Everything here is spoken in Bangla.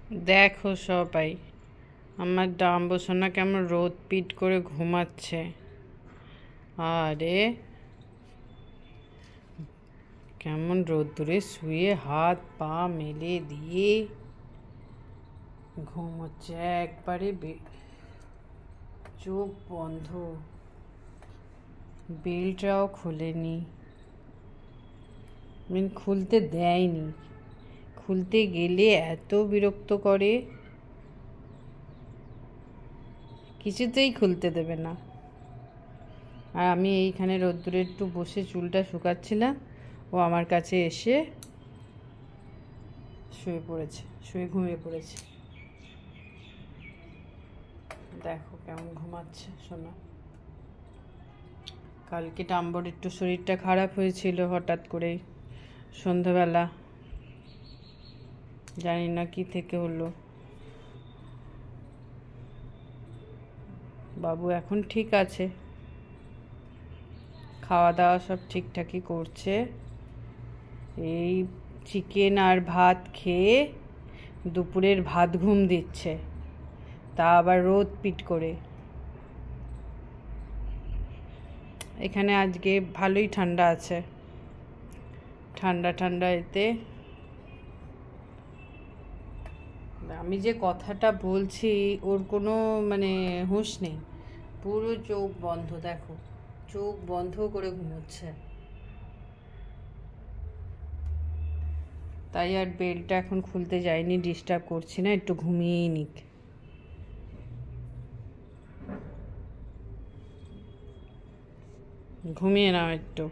দেখো সবাই, আমার ডাম্বো সোনা কেমন রোদ পিট করে ঘুমাচ্ছে। আরে কেমন রোদ্দুরে শুয়ে হাত পা মেলে দিয়ে ঘুমোচ্ছে একবারে, চোখ বন্ধ, বেলটাও খোলেনি, খুলতে দেয়নি। খুলতে গেলে এত বিরক্ত করে, কিছুতেই খুলতে দেবে না। আর আমি এইখানে রোদ্দুরে একটু বসে চুলটা শুকাচ্ছিলাম, ও আমার কাছে এসে শুয়ে ঘুমিয়ে পড়েছে। দেখো কেমন ঘুমাচ্ছে সোনা। কালকে ডাম্বর একটু শরীরটা খারাপ হয়েছিল হঠাৎ করেই সন্ধ্যাবেলা, জানি না কি থেকে হলো। বাবু এখন ঠিক আছে, খাওয়া দাওয়া সব ঠিকঠাকই করছে। এই চিকেন আর ভাত খেয়ে দুপুরের ভাত ঘুম দিচ্ছে, তা আবার রোদ পিট করে। এখানে আজকে ভালোই ঠান্ডা আছে, ঠান্ডা ঠান্ডা এতে। আমি যে কথাটা বলছি ওর কোনো হুঁশ নেই, পুরো চোখ বন্ধ। দেখো চোখ বন্ধ করে ঘুমোচ্ছে। তাই আর বেলটা এখন খুলতে যাইনি, ডিস্টার্ব করছি না, একটু ঘুমিয়েই নিক। ঘুমিয়ে নাও একটু।